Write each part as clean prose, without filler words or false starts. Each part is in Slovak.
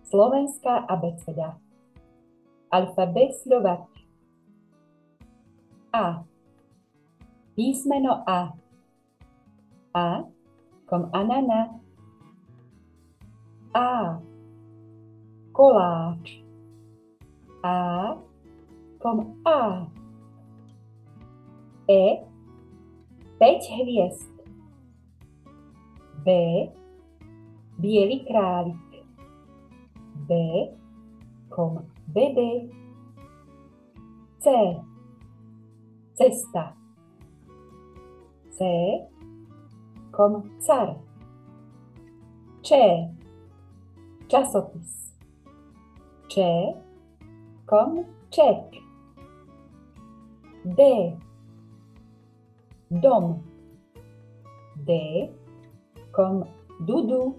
Slovenská abeceda. Alfabet Slovak. A. Písmeno A. A kom anana. A. Koláč. A kom A. E. 5 hviezd. B. Bielý králik. B kom bebe. C. Cesta. C kom car. Č. Časopis. Č kom ček. D. Dom. D kom dudu.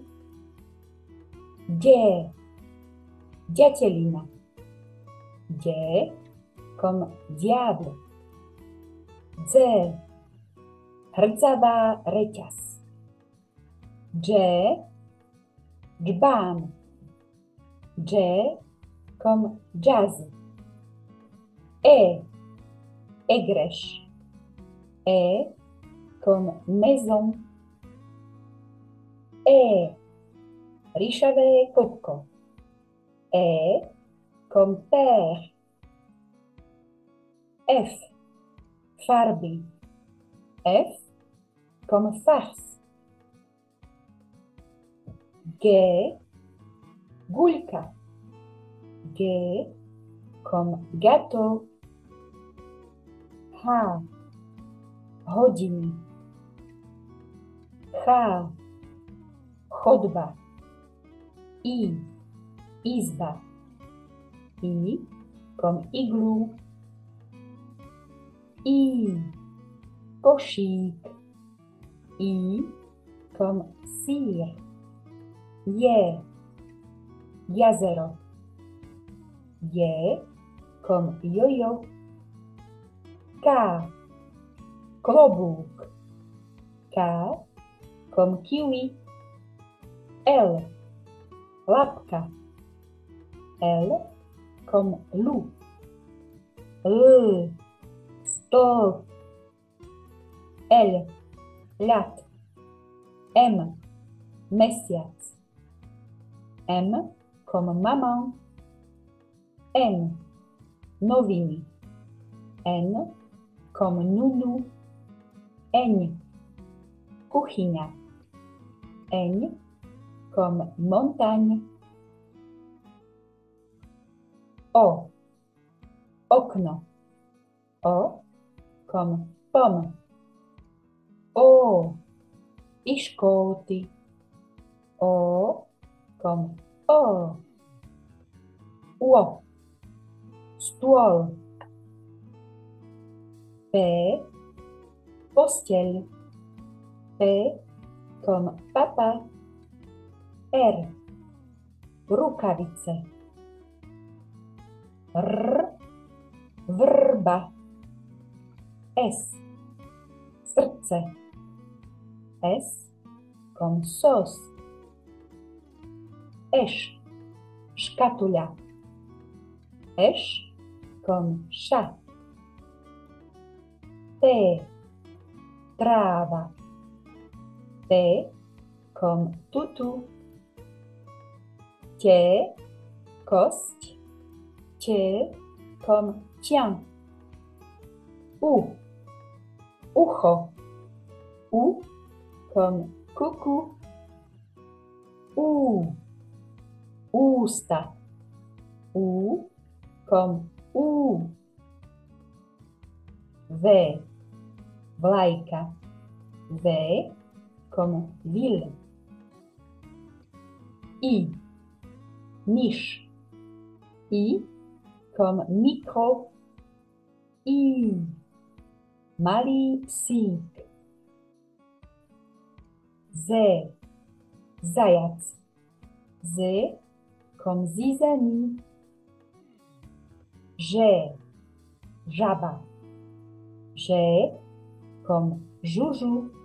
D. Ďatelina. D kom diablo. D. Hrdzavá reťaz. D. Džbán. D kom jazz. E. Egreš. E kom maison. E. Ríšavé kopko. E kom père. F. Farby. F kom fars. G. Guľka. G kom gâteau. H. Hodiny. Ch. Chodba. I. Izba. I kom iglu. I. Košík. I kom sír. Je. Jazero. Je kom jojo. K. Klobúk. K kom kiwi. L. Lapka. L kom lu. L. Stĺp. L. Ľad. M. Mesiac. M kom mama. N. Noviny. N kom nunu. N. Kuchyňa. N kom montaň. O. Okno. O kom pom. O. Iškóty. O kom o. Ło. Stôl. P. Posteľ. P kom papa. R. Rukavice. R. Vrba. S. Srdce. S kom sos. Š. Škatuľa. Š kom ša. T. Tráva. T kom tutu. T. Kosť. T kom ťa. U. Ucho. U kom kuku. U. Ústa. U kom U. V. Vlajka. V kom vil. I. Myš. I kom mikro. I. Malý psík. Z. Zajac. Z kom zízaní. Ž. Žaba. Ž kom žužu.